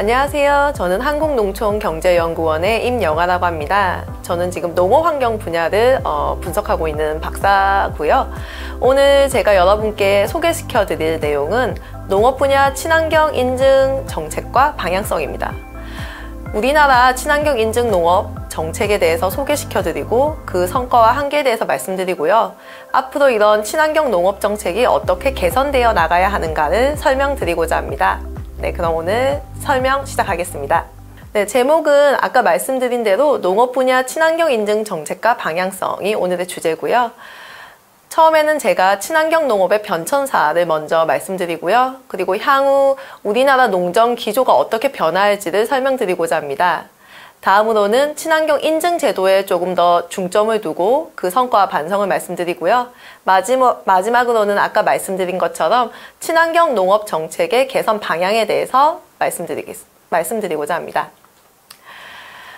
안녕하세요. 저는 한국농촌경제연구원의 임영아라고 합니다. 저는 지금 농어환경 분야를 분석하고 있는 박사고요. 오늘 제가 여러분께 소개시켜 드릴 내용은 농업 분야 친환경 인증 정책과 방향성입니다. 우리나라 친환경 인증 농업 정책에 대해서 소개시켜 드리고 그 성과와 한계에 대해서 말씀드리고요. 앞으로 이런 친환경 농업 정책이 어떻게 개선되어 나가야 하는가를 설명드리고자 합니다. 네, 그럼 오늘 설명 시작하겠습니다. 네, 제목은 아까 말씀드린 대로 농업 분야 친환경 인증 정책과 방향성이 오늘의 주제고요. 처음에는 제가 친환경 농업의 변천사를 먼저 말씀드리고요. 그리고 향후 우리나라 농정 기조가 어떻게 변화할지를 설명드리고자 합니다. 다음으로는 친환경 인증 제도에 조금 더 중점을 두고 그 성과와 반성을 말씀드리고요. 마지막으로는 아까 말씀드린 것처럼 친환경 농업 정책의 개선 방향에 대해서 말씀드리고자 합니다.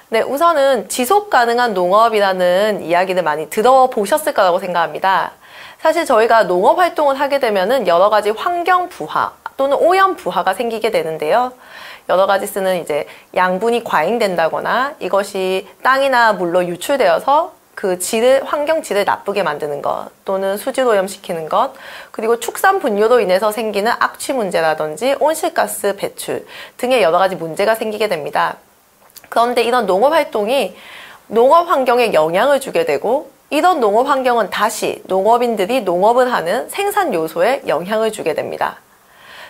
네, 우선은 지속 가능한 농업이라는 이야기를 많이 들어보셨을 거라고 생각합니다. 사실 저희가 농업 활동을 하게 되면은 여러 가지 환경 부하 또는 오염 부하가 생기게 되는데요. 여러 가지 쓰는 이제 양분이 과잉된다거나 이것이 땅이나 물로 유출되어서 그 환경 질을 나쁘게 만드는 것 또는 수질 오염시키는 것, 그리고 축산 분뇨로 인해서 생기는 악취 문제라든지 온실가스 배출 등의 여러 가지 문제가 생기게 됩니다. 그런데 이런 농업 활동이 농업 환경에 영향을 주게 되고 이런 농업 환경은 다시 농업인들이 농업을 하는 생산 요소에 영향을 주게 됩니다.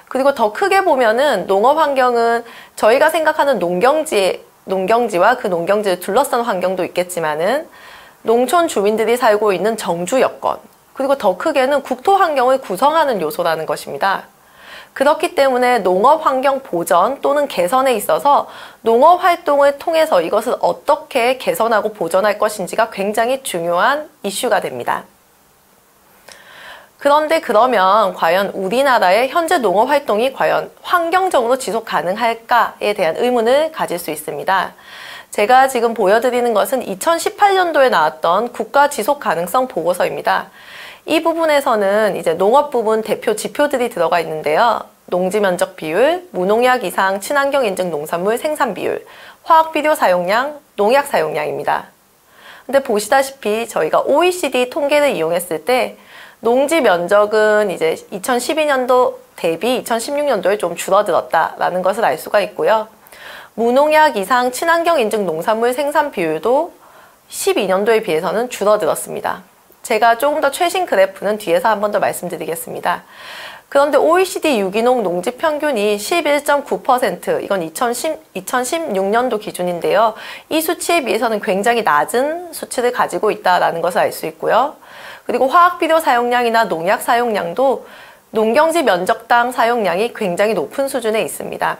그리고 더 크게 보면은 농업 환경은 저희가 생각하는 농경지와 그 농경지를 둘러싼 환경도 있겠지만은 농촌 주민들이 살고 있는 정주 여건, 그리고 더 크게는 국토 환경을 구성하는 요소라는 것입니다. 그렇기 때문에 농업 환경 보전 또는 개선에 있어서 농업 활동을 통해서 이것을 어떻게 개선하고 보전할 것인지가 굉장히 중요한 이슈가 됩니다. 그런데 그러면 과연 우리나라의 현재 농업 활동이 과연 환경적으로 지속 가능할까에 대한 의문을 가질 수 있습니다. 제가 지금 보여드리는 것은 2018년도에 나왔던 국가 지속 가능성 보고서입니다. 이 부분에서는 이제 농업 부분 대표 지표들이 들어가 있는데요. 농지 면적 비율, 무농약 이상 친환경 인증 농산물 생산 비율, 화학 비료 사용량, 농약 사용량입니다. 근데 보시다시피 저희가 OECD 통계를 이용했을 때 농지 면적은 이제 2012년도 대비 2016년도에 좀 줄어들었다라는 것을 알 수가 있고요. 무농약 이상 친환경 인증 농산물 생산 비율도 12년도에 비해서는 줄어들었습니다. 제가 조금 더 최신 그래프는 뒤에서 한 번 더 말씀드리겠습니다. 그런데 OECD 유기농 농지 평균이 11.9%, 이건 2016년도 기준인데요. 이 수치에 비해서는 굉장히 낮은 수치를 가지고 있다는 것을 알 수 있고요. 그리고 화학비료 사용량이나 농약 사용량도 농경지 면적당 사용량이 굉장히 높은 수준에 있습니다.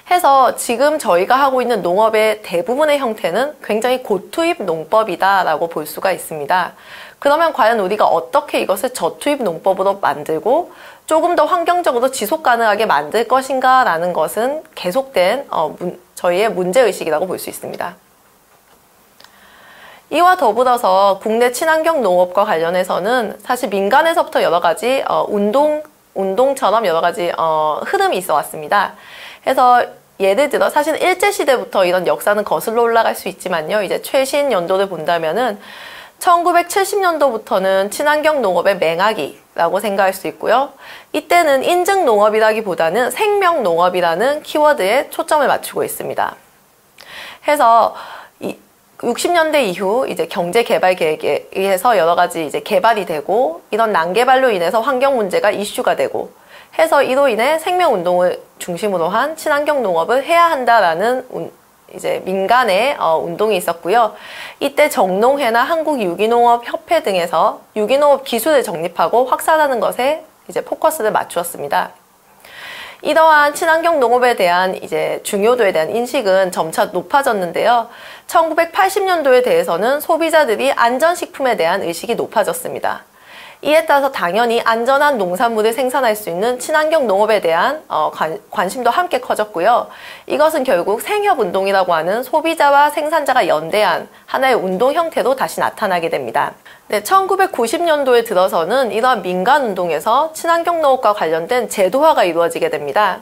해서 지금 저희가 하고 있는 농업의 대부분의 형태는 굉장히 고투입 농법이다라고 볼 수가 있습니다. 그러면 과연 우리가 어떻게 이것을 저투입 농법으로 만들고 조금 더 환경적으로 지속 가능하게 만들 것인가 라는 것은 계속된 저희의 문제의식이라고 볼 수 있습니다. 이와 더불어서 국내 친환경 농업과 관련해서는 사실 민간에서부터 여러 가지 운동처럼 여러 가지 흐름이 있어 왔습니다. 그래서 예를 들어 사실 일제시대부터 이런 역사는 거슬러 올라갈 수 있지만요. 이제 최신 연도를 본다면은 1970년도부터는 친환경 농업의 맹하기라고 생각할 수 있고요. 이때는 인증 농업이라기보다는 생명 농업이라는 키워드에 초점을 맞추고 있습니다. 해서 60년대 이후 이제 경제 개발 계획에 의해서 여러 가지 이제 개발이 되고 이런 난개발로 인해서 환경 문제가 이슈가 되고 해서 이로 인해 생명 운동을 중심으로 한 친환경 농업을 해야 한다라는 이제 민간의 운동이 있었고요. 이때 정농회나 한국유기농업협회 등에서 유기농업 기술을 정립하고 확산하는 것에 이제 포커스를 맞추었습니다. 이러한 친환경 농업에 대한 이제 중요도에 대한 인식은 점차 높아졌는데요. 1980년도에 대해서는 소비자들이 안전식품에 대한 의식이 높아졌습니다. 이에 따라서 당연히 안전한 농산물을 생산할 수 있는 친환경 농업에 대한 관심도 함께 커졌고요. 이것은 결국 생협운동이라고 하는 소비자와 생산자가 연대한 하나의 운동 형태로 다시 나타나게 됩니다. 네, 1990년도에 들어서는 이러한 민간운동에서 친환경 농업과 관련된 제도화가 이루어지게 됩니다.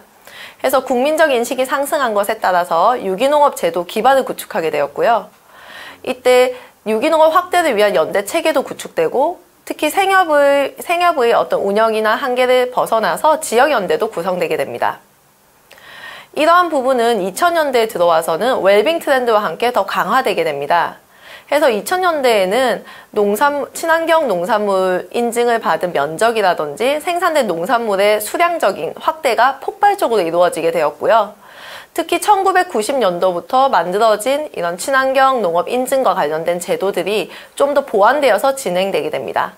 해서 국민적 인식이 상승한 것에 따라서 유기농업 제도 기반을 구축하게 되었고요. 이때 유기농업 확대를 위한 연대 체계도 구축되고 특히 생협의 어떤 운영이나 한계를 벗어나서 지역연대도 구성되게 됩니다. 이러한 부분은 2000년대에 들어와서는 웰빙 트렌드와 함께 더 강화되게 됩니다. 해서 2000년대에는 친환경 농산물 인증을 받은 면적이라든지 생산된 농산물의 수량적인 확대가 폭발적으로 이루어지게 되었고요. 특히 1990년도부터 만들어진 이런 친환경 농업 인증과 관련된 제도들이 좀 더 보완되어서 진행되게 됩니다.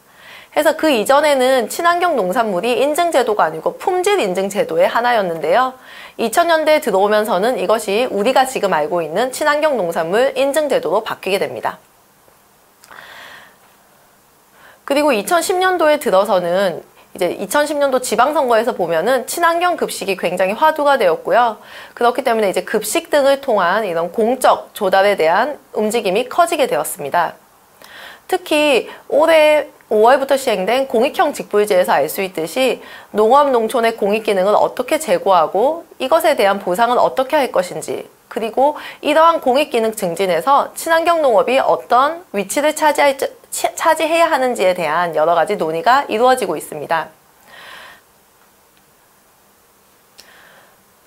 그래서 그 이전에는 친환경 농산물이 인증제도가 아니고 품질 인증제도의 하나였는데요. 2000년대에 들어오면서는 이것이 우리가 지금 알고 있는 친환경 농산물 인증제도로 바뀌게 됩니다. 그리고 2010년도에 들어서는 이제 2010년도 지방선거에서 보면은 친환경 급식이 굉장히 화두가 되었고요. 그렇기 때문에 이제 급식 등을 통한 이런 공적 조달에 대한 움직임이 커지게 되었습니다. 특히 올해 5월부터 시행된 공익형 직불제에서 알 수 있듯이 농업, 농촌의 공익 기능을 어떻게 제고하고 이것에 대한 보상은 어떻게 할 것인지, 그리고 이러한 공익 기능 증진에서 친환경 농업이 어떤 위치를 차지해야 하는지에 대한 여러 가지 논의가 이루어지고 있습니다.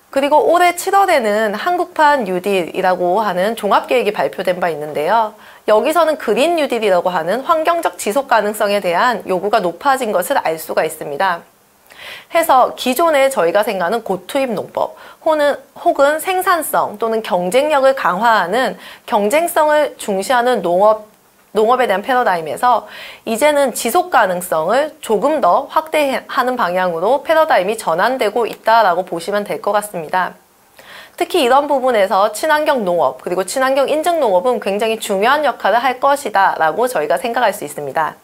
그리고 올해 7월에는 한국판 뉴딜이라고 하는 종합계획이 발표된 바 있는데요. 여기서는 그린 뉴딜이라고 하는 환경적 지속 가능성에 대한 요구가 높아진 것을 알 수가 있습니다. 해서 기존에 저희가 생각하는 고투입 농법 혹은 생산성 또는 경쟁력을 강화하는 경쟁성을 중시하는 농업에 대한 패러다임에서 이제는 지속 가능성을 조금 더 확대하는 방향으로 패러다임이 전환되고 있다라고 보시면 될 것 같습니다. 특히 이런 부분에서 친환경 농업 그리고 친환경 인증 농업은 굉장히 중요한 역할을 할 것이다 라고 저희가 생각할 수 있습니다.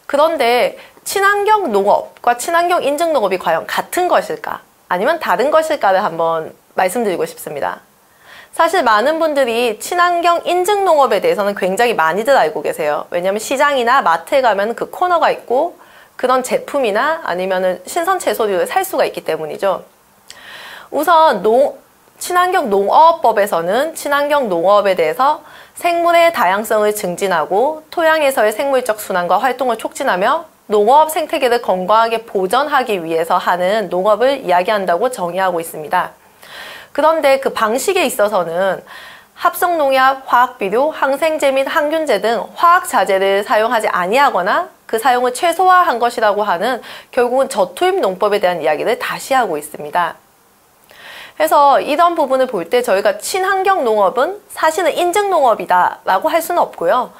그런데 친환경 농업과 친환경 인증 농업이 과연 같은 것일까? 아니면 다른 것일까를 한번 말씀드리고 싶습니다. 사실 많은 분들이 친환경 인증 농업에 대해서는 굉장히 많이들 알고 계세요. 왜냐하면 시장이나 마트에 가면 그 코너가 있고 그런 제품이나 아니면은 신선 채소류를 살 수가 있기 때문이죠. 우선 친환경 농업법에서는 친환경 농업에 대해서 생물의 다양성을 증진하고 토양에서의 생물적 순환과 활동을 촉진하며 농업 생태계를 건강하게 보전하기 위해서 하는 농업을 이야기한다고 정의하고 있습니다. 그런데 그 방식에 있어서는 합성농약, 화학비료, 항생제 및 항균제 등 화학자재를 사용하지 아니하거나 그 사용을 최소화한 것이라고 하는 결국은 저투입 농법에 대한 이야기를 다시 하고 있습니다. 그래서 이런 부분을 볼 때 저희가 친환경 농업은 사실은 인증 농업이다 라고 할 수는 없고요.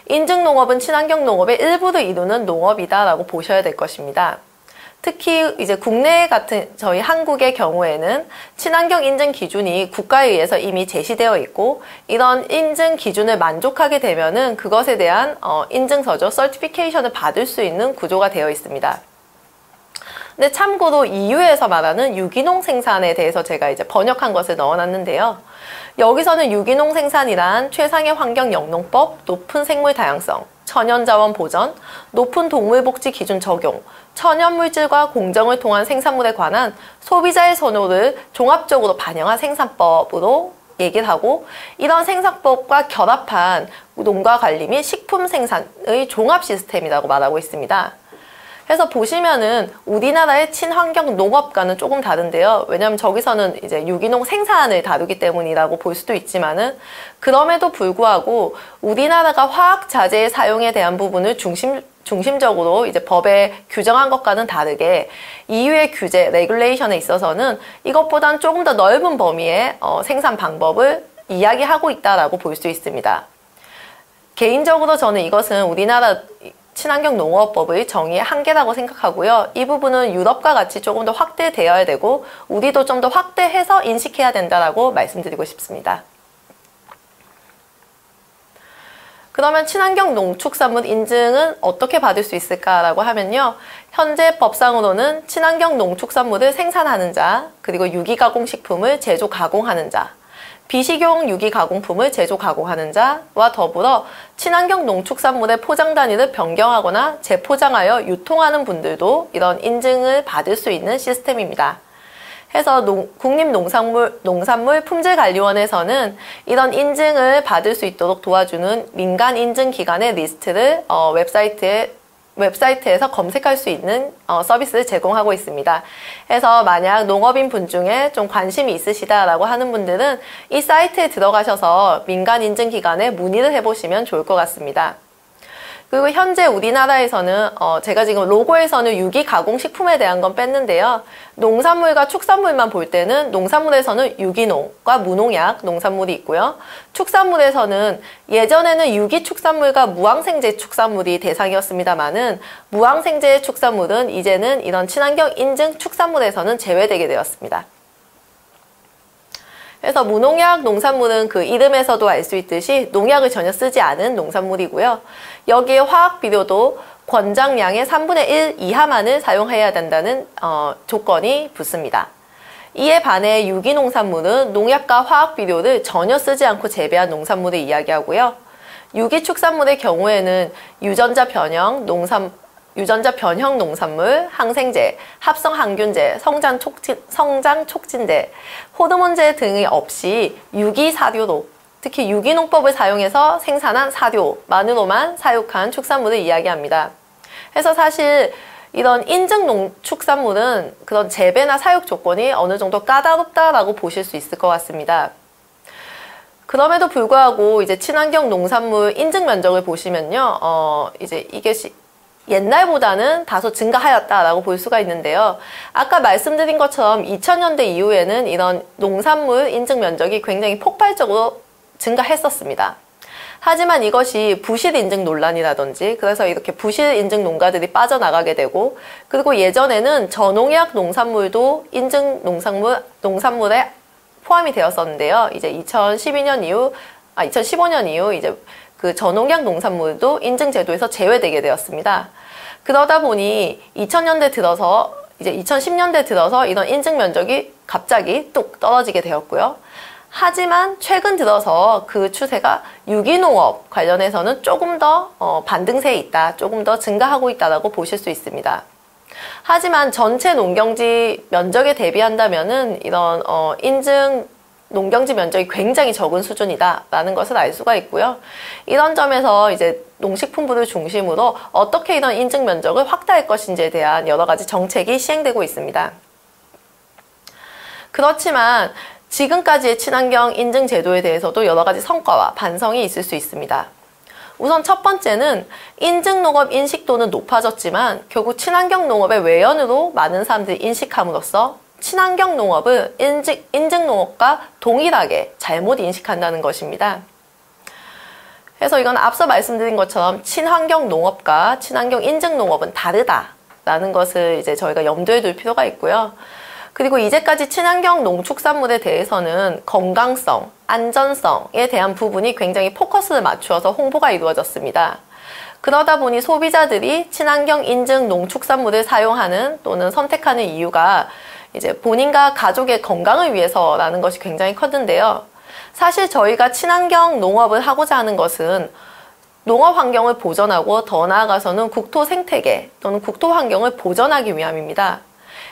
인증 농업은 친환경 농업의 일부를 이루는 농업이다 라고 보셔야 될 것입니다. 특히 이제 국내 같은 저희 한국의 경우에는 친환경 인증 기준이 국가에 의해서 이미 제시되어 있고 이런 인증 기준을 만족하게 되면은 그것에 대한 인증서죠, 서티피케이션을 받을 수 있는 구조가 되어 있습니다. 근데 참고로 EU에서 말하는 유기농 생산에 대해서 제가 이제 번역한 것을 넣어놨는데요. 여기서는 유기농 생산이란 최상의 환경 영농법, 높은 생물 다양성, 천연자원 보전, 높은 동물복지 기준 적용, 천연물질과 공정을 통한 생산물에 관한 소비자의 선호를 종합적으로 반영한 생산법으로 얘기를 하고 이런 생산법과 결합한 농가 관리 및 식품 생산의 종합 시스템이라고 말하고 있습니다. 그래서 보시면은 우리나라의 친환경 농업과는 조금 다른데요. 왜냐하면 저기서는 이제 유기농 생산을 다루기 때문이라고 볼 수도 있지만은 그럼에도 불구하고 우리나라가 화학 자재의 사용에 대한 부분을 중심적으로 이제 법에 규정한 것과는 다르게 EU의 규제, 레귤레이션에 있어서는 이것보다는 조금 더 넓은 범위의 생산 방법을 이야기하고 있다라고 볼 수 있습니다. 개인적으로 저는 이것은 우리나라 친환경 농업법의 정의의 한계라고 생각하고요. 이 부분은 유럽과 같이 조금 더 확대되어야 되고 우리도 좀 더 확대해서 인식해야 된다라고 말씀드리고 싶습니다. 그러면 친환경 농축산물 인증은 어떻게 받을 수 있을까라고 하면요. 현재 법상으로는 친환경 농축산물을 생산하는 자, 그리고 유기가공식품을 제조 가공하는 자, 비식용 유기 가공품을 제조 가공하는 자와 더불어 친환경 농축산물의 포장 단위를 변경하거나 재포장하여 유통하는 분들도 이런 인증을 받을 수 있는 시스템입니다. 해서 국립농산물 품질관리원에서는 이런 인증을 받을 수 있도록 도와주는 민간 인증기관의 리스트를 웹사이트에서 검색할 수 있는 서비스를 제공하고 있습니다. 해서 만약 농업인 분 중에 좀 관심이 있으시다라고 하는 분들은 이 사이트에 들어가셔서 민간 인증기관에 문의를 해보시면 좋을 것 같습니다. 그리고 현재 우리나라에서는 제가 지금 로고에서는 유기 가공식품에 대한 건 뺐는데요. 농산물과 축산물만 볼 때는 농산물에서는 유기농과 무농약 농산물이 있고요. 축산물에서는 예전에는 유기 축산물과 무항생제 축산물이 대상이었습니다만은 무항생제 축산물은 이제는 이런 친환경 인증 축산물에서는 제외되게 되었습니다. 그래서 무농약 농산물은 그 이름에서도 알 수 있듯이 농약을 전혀 쓰지 않은 농산물이고요. 여기에 화학 비료도 권장량의 3분의 1 이하만을 사용해야 된다는 조건이 붙습니다. 이에 반해 유기 농산물은 농약과 화학 비료를 전혀 쓰지 않고 재배한 농산물을 이야기하고요. 유기 축산물의 경우에는 유전자 변형 농산물, 항생제, 합성 항균제, 성장 촉진제, 호르몬제 등이 없이 유기 사료로, 특히 유기농법을 사용해서 생산한 사료만으로만 사육한 축산물을 이야기합니다. 그래서 사실 이런 인증 농축산물은 그런 재배나 사육 조건이 어느 정도 까다롭다라고 보실 수 있을 것 같습니다. 그럼에도 불구하고 이제 친환경 농산물 인증 면적을 보시면요, 이제 이게 옛날보다는 다소 증가하였다라고 볼 수가 있는데요. 아까 말씀드린 것처럼 2000년대 이후에는 이런 농산물 인증 면적이 굉장히 폭발적으로 증가했었습니다. 하지만 이것이 부실 인증 논란이라든지 그래서 이렇게 부실 인증 농가들이 빠져나가게 되고 그리고 예전에는 저농약 농산물도 인증 농산물에 포함이 되었었는데요. 이제 2015년 이후 이제 그 저농약 농산물도 인증 제도에서 제외되게 되었습니다. 그러다 보니 2000년대 들어서 이제 2010년대 들어서 이런 인증 면적이 갑자기 뚝 떨어지게 되었고요. 하지만 최근 들어서 그 추세가 유기농업 관련해서는 조금 더 반등세에 있다, 조금 더 증가하고 있다라고 보실 수 있습니다. 하지만 전체 농경지 면적에 대비한다면은 이런 인증 농경지 면적이 굉장히 적은 수준이다라는 것을 알 수가 있고요. 이런 점에서 이제 농식품부를 중심으로 어떻게 이런 인증 면적을 확대할 것인지에 대한 여러 가지 정책이 시행되고 있습니다. 그렇지만 지금까지의 친환경 인증 제도에 대해서도 여러 가지 성과와 반성이 있을 수 있습니다. 우선 첫 번째는 인증 농업 인식도는 높아졌지만 결국 친환경 농업의 외연으로 많은 사람들이 인식함으로써 친환경 농업을 인증 농업과 동일하게 잘못 인식한다는 것입니다. 그래서 이건 앞서 말씀드린 것처럼 친환경 농업과 친환경 인증 농업은 다르다라는 것을 이제 저희가 염두에 둘 필요가 있고요. 그리고 이제까지 친환경 농축산물에 대해서는 건강성, 안전성에 대한 부분이 굉장히 포커스를 맞추어서 홍보가 이루어졌습니다. 그러다 보니 소비자들이 친환경 인증 농축산물을 사용하는 또는 선택하는 이유가 이제 본인과 가족의 건강을 위해서라는 것이 굉장히 컸는데요. 사실 저희가 친환경 농업을 하고자 하는 것은 농업 환경을 보전하고 더 나아가서는 국토 생태계 또는 국토 환경을 보전하기 위함입니다.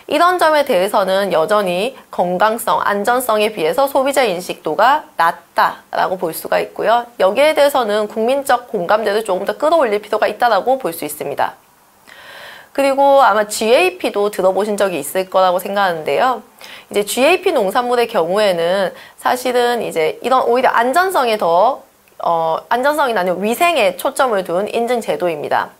이런 점에 대해서는 여전히 건강성, 안전성에 비해서 소비자 인식도가 낮다라고 볼 수가 있고요. 여기에 대해서는 국민적 공감대를 조금 더 끌어올릴 필요가 있다고 볼 수 있습니다. 그리고 아마 GAP도 들어보신 적이 있을 거라고 생각하는데요. 이제 GAP 농산물의 경우에는 사실은 이제 이런 오히려 안전성이 아니라 위생에 초점을 둔 인증 제도입니다.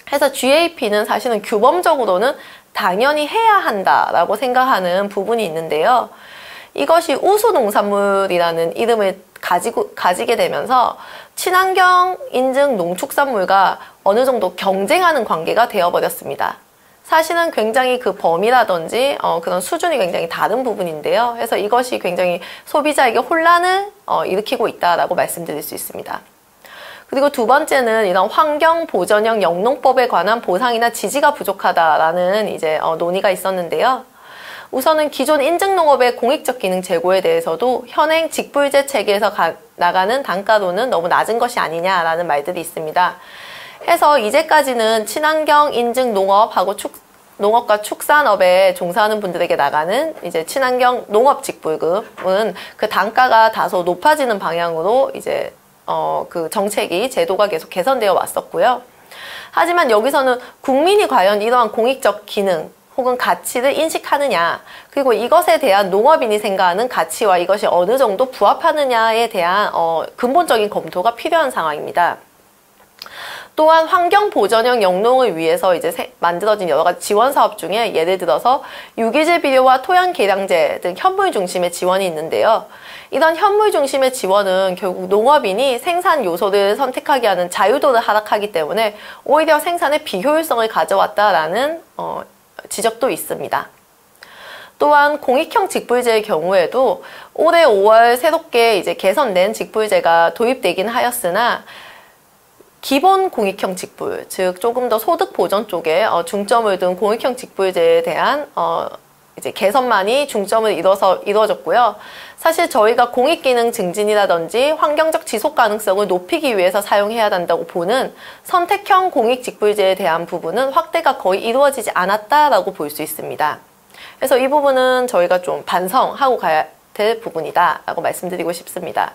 그래서 GAP는 사실은 규범적으로는 당연히 해야 한다라고 생각하는 부분이 있는데요. 이것이 우수 농산물이라는 이름을 가지게 되면서 친환경 인증 농축산물과 어느 정도 경쟁하는 관계가 되어버렸습니다. 사실은 굉장히 그 범위라든지 그런 수준이 굉장히 다른 부분인데요. 그래서 이것이 굉장히 소비자에게 혼란을 일으키고 있다라고 말씀드릴 수 있습니다. 그리고 두 번째는 이런 환경보전형 영농법에 관한 보상이나 지지가 부족하다라는 이제 논의가 있었는데요. 우선은 기존 인증농업의 공익적 기능 제고에 대해서도 현행 직불제 체계에서 나가는 단가로는 너무 낮은 것이 아니냐라는 말들이 있습니다. 해서 이제까지는 친환경 인증 농업하고 농업과 축산업에 종사하는 분들에게 나가는 이제 친환경 농업 직불금은 그 단가가 다소 높아지는 방향으로 이제 그 정책이 제도가 계속 개선되어 왔었고요. 하지만 여기서는 국민이 과연 이러한 공익적 기능 혹은 가치를 인식하느냐, 그리고 이것에 대한 농업인이 생각하는 가치와 이것이 어느 정도 부합하느냐에 대한 근본적인 검토가 필요한 상황입니다. 또한 환경보전형 영농을 위해서 이제 만들어진 여러 가지 지원 사업 중에 예를 들어서 유기질 비료와 토양 개량제 등 현물 중심의 지원이 있는데요. 이런 현물 중심의 지원은 결국 농업인이 생산 요소를 선택하게 하는 자유도를 하락하기 때문에 오히려 생산의 비효율성을 가져왔다라는 지적도 있습니다. 또한 공익형 직불제의 경우에도 올해 5월 새롭게 이제 개선된 직불제가 도입되긴 하였으나 기본 공익형 직불, 즉 조금 더 소득 보전 쪽에 중점을 둔 공익형 직불제에 대한 이제 개선만이 중점을 이루어졌고요. 사실 저희가 공익기능 증진이라든지 환경적 지속 가능성을 높이기 위해서 사용해야 한다고 보는 선택형 공익 직불제에 대한 부분은 확대가 거의 이루어지지 않았다라고 볼 수 있습니다. 그래서 이 부분은 저희가 좀 반성하고 가야 될 부분이다라고 말씀드리고 싶습니다.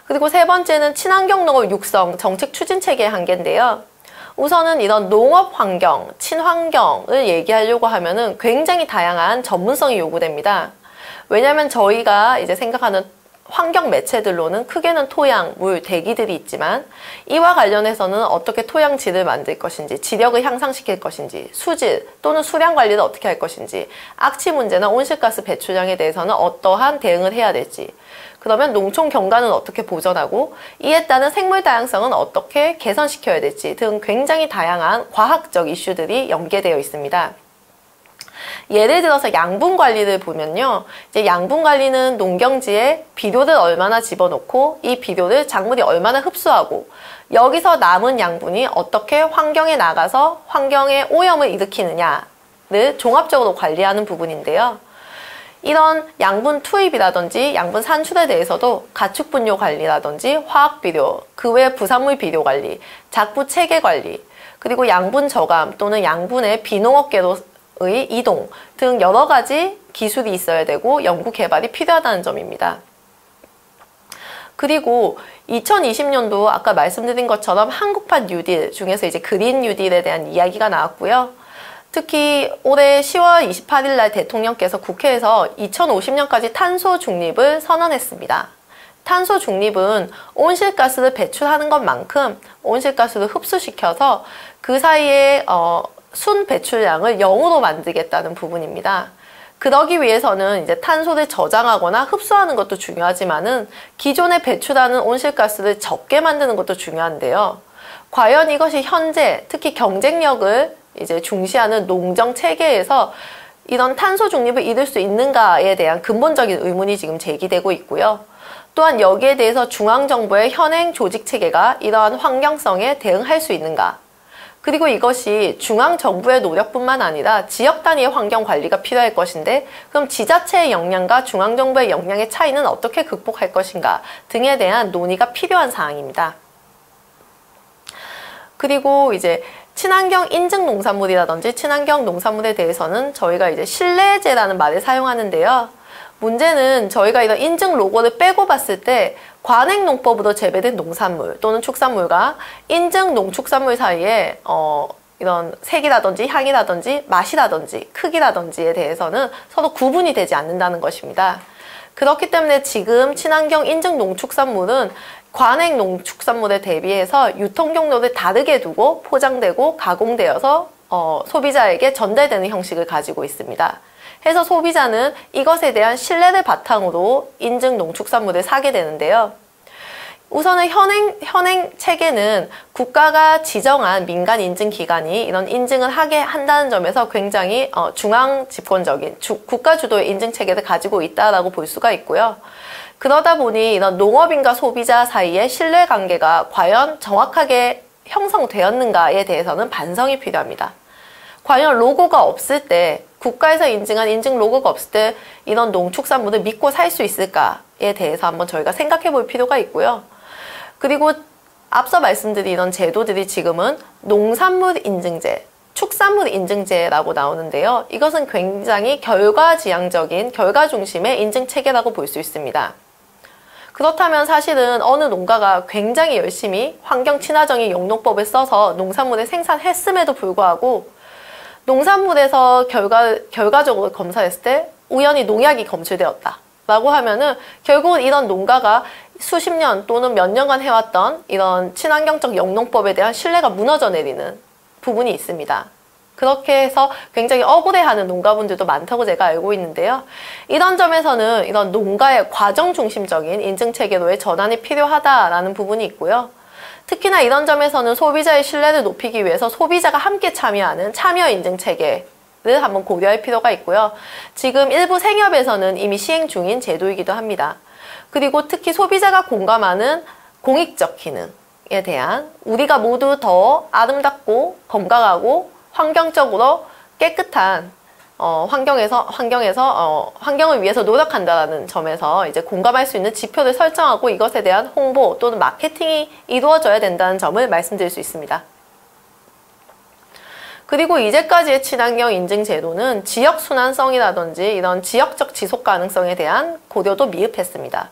그리고 세 번째는 친환경 농업 육성 정책 추진 체계의 한계인데요. 우선은 이런 농업 환경, 친환경을 얘기하려고 하면은 굉장히 다양한 전문성이 요구됩니다. 왜냐하면 저희가 이제 생각하는 환경 매체들로는 크게는 토양, 물, 대기들이 있지만 이와 관련해서는 어떻게 토양질을 만들 것인지, 지력을 향상시킬 것인지, 수질 또는 수량 관리를 어떻게 할 것인지, 악취 문제나 온실가스 배출량에 대해서는 어떠한 대응을 해야 될지, 그러면 농촌 경관은 어떻게 보전하고 이에 따른 생물 다양성은 어떻게 개선시켜야 될지 등 굉장히 다양한 과학적 이슈들이 연계되어 있습니다. 예를 들어서 양분 관리를 보면요. 이제 양분 관리는 농경지에 비료를 얼마나 집어넣고 이 비료를 작물이 얼마나 흡수하고 여기서 남은 양분이 어떻게 환경에 나가서 환경에 오염을 일으키느냐를 종합적으로 관리하는 부분인데요. 이런 양분 투입이라든지 양분 산출에 대해서도 가축 분뇨 관리라든지 화학 비료, 그 외 부산물 비료 관리, 작부 체계 관리, 그리고 양분 저감 또는 양분의 비농업계로의 이동 등 여러 가지 기술이 있어야 되고 연구 개발이 필요하다는 점입니다. 그리고 2020년도 아까 말씀드린 것처럼 한국판 뉴딜 중에서 이제 그린 뉴딜에 대한 이야기가 나왔고요. 특히 올해 10월 28일 날 대통령께서 국회에서 2050년까지 탄소 중립을 선언했습니다. 탄소 중립은 온실가스를 배출하는 것만큼 온실가스를 흡수시켜서 그 사이에 순 배출량을 0으로 만들겠다는 부분입니다. 그러기 위해서는 이제 탄소를 저장하거나 흡수하는 것도 중요하지만은 기존에 배출하는 온실가스를 적게 만드는 것도 중요한데요. 과연 이것이 현재 특히 경쟁력을 이제 중시하는 농정 체계에서 이런 탄소 중립을 이룰 수 있는가에 대한 근본적인 의문이 지금 제기되고 있고요. 또한 여기에 대해서 중앙정부의 현행 조직 체계가 이러한 환경성에 대응할 수 있는가? 그리고 이것이 중앙정부의 노력뿐만 아니라 지역 단위의 환경 관리가 필요할 것인데 그럼 지자체의 역량과 중앙정부의 역량의 차이는 어떻게 극복할 것인가 등에 대한 논의가 필요한 사항입니다. 그리고 이제 친환경 인증 농산물이라든지 친환경 농산물에 대해서는 저희가 이제 신뢰제라는 말을 사용하는데요. 문제는 저희가 이런 인증 로고를 빼고 봤을 때 관행농법으로 재배된 농산물 또는 축산물과 인증 농축산물 사이에 이런 색이라든지 향이라든지 맛이라든지 크기라든지에 대해서는 서로 구분이 되지 않는다는 것입니다. 그렇기 때문에 지금 친환경 인증 농축산물은 관행 농축산물에 대비해서 유통 경로를 다르게 두고 포장되고 가공되어서 소비자에게 전달되는 형식을 가지고 있습니다. 해서 소비자는 이것에 대한 신뢰를 바탕으로 인증 농축산물을 사게 되는데요. 우선은 현행 체계는 국가가 지정한 민간 인증 기관이 이런 인증을 하게 한다는 점에서 굉장히 중앙 집권적인 국가 주도의 인증 체계를 가지고 있다라고 볼 수가 있고요. 그러다 보니 이런 농업인과 소비자 사이의 신뢰관계가 과연 정확하게 형성되었는가에 대해서는 반성이 필요합니다. 과연 로고가 없을 때 국가에서 인증한 인증 로고가 없을 때 이런 농축산물을 믿고 살 수 있을까에 대해서 한번 저희가 생각해 볼 필요가 있고요. 그리고 앞서 말씀드린 이런 제도들이 지금은 농산물 인증제, 축산물 인증제라고 나오는데요. 이것은 굉장히 결과지향적인, 결과 중심의 인증 체계라고 볼 수 있습니다. 그렇다면 사실은 어느 농가가 굉장히 열심히 환경 친화적인 영농법을 써서 농산물을 생산했음에도 불구하고 농산물에서 결과적으로 검사했을 때 우연히 농약이 검출되었다 라고 하면은 결국은 이런 농가가 수십 년 또는 몇 년간 해왔던 이런 친환경적 영농법에 대한 신뢰가 무너져 내리는 부분이 있습니다. 그렇게 해서 굉장히 억울해하는 농가분들도 많다고 제가 알고 있는데요. 이런 점에서는 이런 농가의 과정 중심적인 인증체계로의 전환이 필요하다라는 부분이 있고요. 특히나 이런 점에서는 소비자의 신뢰를 높이기 위해서 소비자가 함께 참여하는 참여 인증체계를 한번 고려할 필요가 있고요. 지금 일부 생협에서는 이미 시행 중인 제도이기도 합니다. 그리고 특히 소비자가 공감하는 공익적 기능에 대한 우리가 모두 더 아름답고 건강하고 환경적으로 깨끗한 환경을 위해서 노력한다는 점에서 이제 공감할 수 있는 지표를 설정하고 이것에 대한 홍보 또는 마케팅이 이루어져야 된다는 점을 말씀드릴 수 있습니다. 그리고 이제까지의 친환경 인증 제도는 지역 순환성이라든지 이런 지역적 지속 가능성에 대한 고려도 미흡했습니다.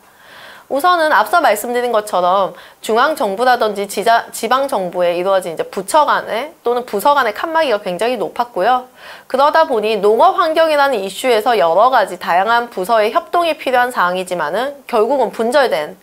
우선은 앞서 말씀드린 것처럼 중앙정부라든지 지방정부에 이루어진 이제 부처 간의 또는 부서 간의 칸막이가 굉장히 높았고요. 그러다 보니 농업환경이라는 이슈에서 여러 가지 다양한 부서의 협동이 필요한 사항이지만은 결국은 분절된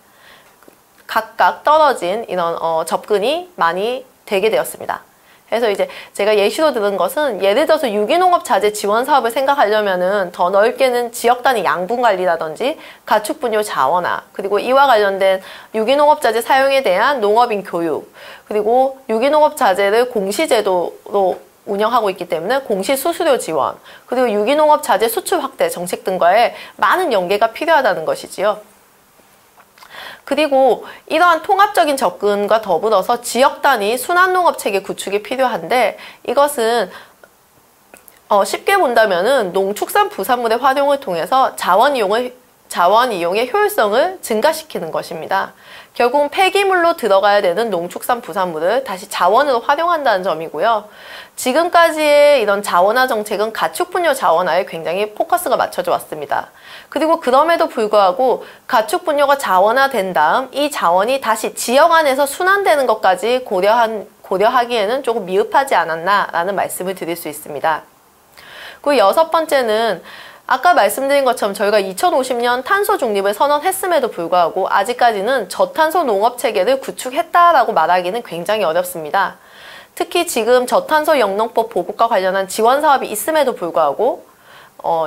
각각 떨어진 이런 접근이 많이 되게 되었습니다. 그래서 이제 제가 예시로 들은 것은 예를 들어서 유기농업 자재 지원 사업을 생각하려면은 더 넓게는 지역 단위 양분 관리라든지 가축 분뇨 자원화, 그리고 이와 관련된 유기농업 자재 사용에 대한 농업인 교육, 그리고 유기농업 자재를 공시제도로 운영하고 있기 때문에 공시 수수료 지원, 그리고 유기농업 자재 수출 확대 정책 등과의 많은 연계가 필요하다는 것이지요. 그리고 이러한 통합적인 접근과 더불어서 지역 단위 순환농업체계 구축이 필요한데 이것은 쉽게 본다면은 농축산 부산물의 활용을 통해서 자원 이용의 효율성을 증가시키는 것입니다. 결국은 폐기물로 들어가야 되는 농축산 부산물을 다시 자원으로 활용한다는 점이고요. 지금까지의 이런 자원화 정책은 가축 분뇨 자원화에 굉장히 포커스가 맞춰져 왔습니다. 그리고 그럼에도 불구하고 가축 분뇨가 자원화된 다음 이 자원이 다시 지역 안에서 순환되는 것까지 고려하기에는 조금 미흡하지 않았나라는 말씀을 드릴 수 있습니다. 그리고 여섯 번째는 아까 말씀드린 것처럼 저희가 2050년 탄소 중립을 선언했음에도 불구하고 아직까지는 저탄소 농업체계를 구축했다라고 말하기는 굉장히 어렵습니다. 특히 지금 저탄소 영농법 보급과 관련한 지원 사업이 있음에도 불구하고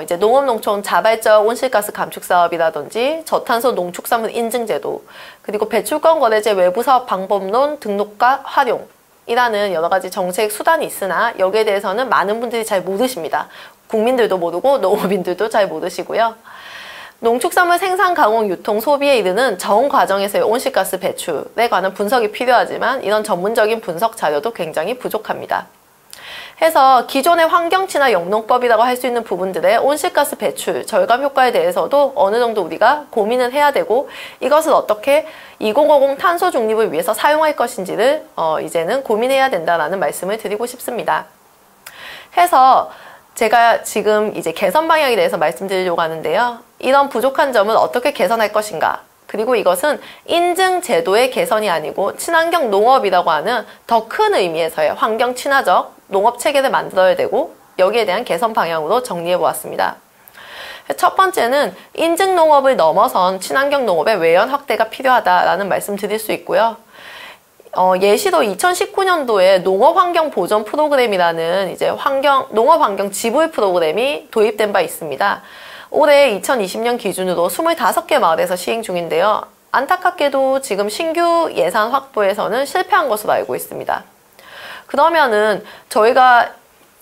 이제 농업농촌 자발적 온실가스 감축 사업이라든지 저탄소 농축산물 인증제도, 그리고 배출권 거래제 외부 사업 방법론 등록과 활용이라는 여러 가지 정책 수단이 있으나 여기에 대해서는 많은 분들이 잘 모르십니다. 국민들도 모르고 농업인들도 잘 모르시고요. 농축산물 생산, 가공, 유통, 소비에 이르는 전 과정에서의 온실가스 배출에 관한 분석이 필요하지만 이런 전문적인 분석 자료도 굉장히 부족합니다. 해서 기존의 환경친화 영농법이라고 할 수 있는 부분들의 온실가스 배출 절감 효과에 대해서도 어느 정도 우리가 고민을 해야 되고 이것을 어떻게 2050 탄소 중립을 위해서 사용할 것인지를 이제는 고민해야 된다라는 말씀을 드리고 싶습니다. 해서 제가 지금 이제 개선 방향에 대해서 말씀드리려고 하는데요. 이런 부족한 점을 어떻게 개선할 것인가? 그리고 이것은 인증 제도의 개선이 아니고 친환경 농업이라고 하는 더 큰 의미에서의 환경 친화적 농업 체계를 만들어야 되고 여기에 대한 개선 방향으로 정리해 보았습니다. 첫 번째는 인증 농업을 넘어선 친환경 농업의 외연 확대가 필요하다라는 말씀 드릴 수 있고요. 예시로 2019년도에 농업환경 보전 프로그램이라는 이제 농업환경 지불 프로그램이 도입된 바 있습니다. 올해 2020년 기준으로 25개 마을에서 시행 중인데요. 안타깝게도 지금 신규 예산 확보에서는 실패한 것으로 알고 있습니다. 그러면은 저희가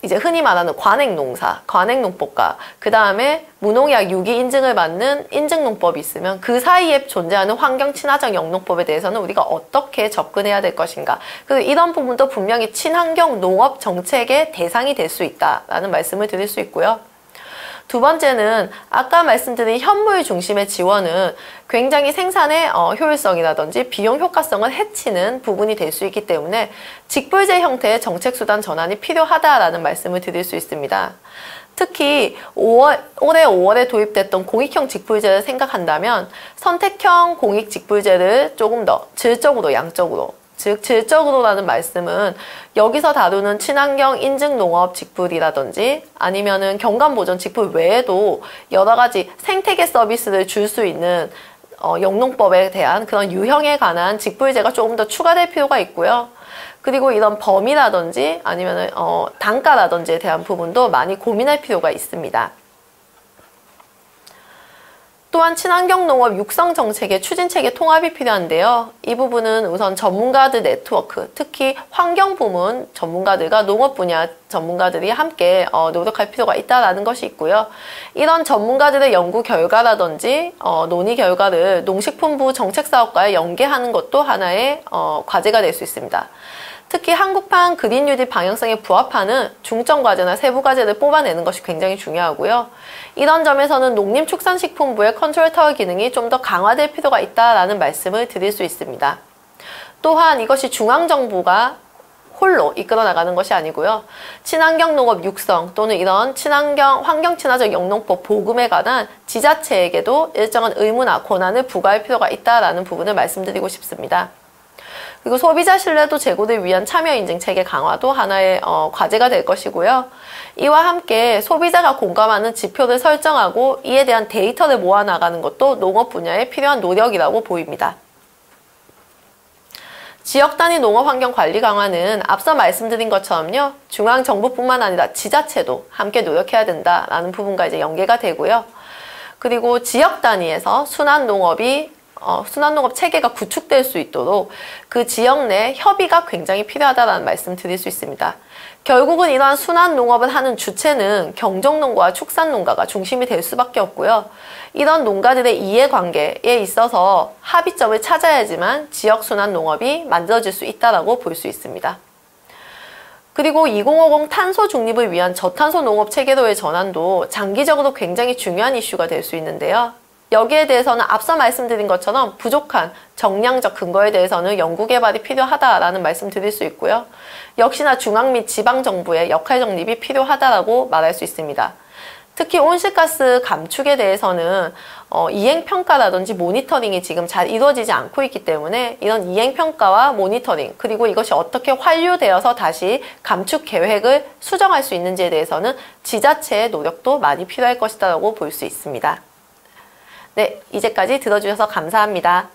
이제 흔히 말하는 관행농사, 관행농법과 그 다음에 무농약 유기 인증을 받는 인증농법이 있으면 그 사이에 존재하는 환경 친화적 영농법에 대해서는 우리가 어떻게 접근해야 될 것인가. 그리고 이런 부분도 분명히 친환경 농업 정책의 대상이 될 수 있다라는 말씀을 드릴 수 있고요. 두 번째는 아까 말씀드린 현물 중심의 지원은 굉장히 생산의 효율성이라든지 비용 효과성을 해치는 부분이 될 수 있기 때문에 직불제 형태의 정책수단 전환이 필요하다라는 말씀을 드릴 수 있습니다. 특히 올해 5월에 도입됐던 공익형 직불제를 생각한다면 선택형 공익 직불제를 조금 더 질적으로 양적으로, 즉 질적으로라는 말씀은 여기서 다루는 친환경 인증 농업 직불이라든지 아니면은 경관보전 직불 외에도 여러 가지 생태계 서비스를 줄 수 있는 영농법에 대한 그런 유형에 관한 직불제가 조금 더 추가될 필요가 있고요. 그리고 이런 범위라든지 아니면 단가라든지에 대한 부분도 많이 고민할 필요가 있습니다. 또한 친환경 농업 육성 정책의 추진체계 통합이 필요한데요. 이 부분은 우선 전문가들 네트워크, 특히 환경 부문 전문가들과 농업 분야 전문가들이 함께 노력할 필요가 있다는 것이 있고요. 이런 전문가들의 연구 결과라든지 논의 결과를 농식품부 정책사업과에 연계하는 것도 하나의 과제가 될 수 있습니다. 특히 한국판 그린 뉴딜 방향성에 부합하는 중점 과제나 세부 과제를 뽑아내는 것이 굉장히 중요하고요. 이런 점에서는 농림축산식품부의 컨트롤 타워 기능이 좀 더 강화될 필요가 있다라는 말씀을 드릴 수 있습니다. 또한 이것이 중앙정부가 홀로 이끌어 나가는 것이 아니고요. 친환경 농업 육성 또는 이런 환경 친화적 영농법 보급에 관한 지자체에게도 일정한 의무나 권한을 부과할 필요가 있다라는 부분을 말씀드리고 싶습니다. 그리고 소비자 신뢰도 제고를 위한 참여 인증 체계 강화도 하나의 과제가 될 것이고요. 이와 함께 소비자가 공감하는 지표를 설정하고 이에 대한 데이터를 모아나가는 것도 농업 분야에 필요한 노력이라고 보입니다. 지역 단위 농업 환경 관리 강화는 앞서 말씀드린 것처럼요. 중앙정부뿐만 아니라 지자체도 함께 노력해야 된다라는 부분과 이제 연계가 되고요. 그리고 지역 단위에서 순환농업 체계가 구축될 수 있도록 그 지역 내 협의가 굉장히 필요하다는 말씀 드릴 수 있습니다. 결국은 이러한 순환농업을 하는 주체는 경정농가와 축산농가가 중심이 될 수밖에 없고요. 이런 농가들의 이해관계에 있어서 합의점을 찾아야지만 지역 순환농업이 만들어질 수 있다고 볼 수 있습니다. 그리고 2050 탄소 중립을 위한 저탄소 농업 체계로의 전환도 장기적으로 굉장히 중요한 이슈가 될 수 있는데요. 여기에 대해서는 앞서 말씀드린 것처럼 부족한 정량적 근거에 대해서는 연구개발이 필요하다라는 말씀 드릴 수 있고요. 역시나 중앙 및 지방정부의 역할 정립이 필요하다라고 말할 수 있습니다. 특히 온실가스 감축에 대해서는 이행평가라든지 모니터링이 지금 잘 이루어지지 않고 있기 때문에 이런 이행평가와 모니터링 그리고 이것이 어떻게 환류되어서 다시 감축 계획을 수정할 수 있는지에 대해서는 지자체의 노력도 많이 필요할 것이라고 볼 수 있습니다. 네, 이제까지 들어주셔서 감사합니다.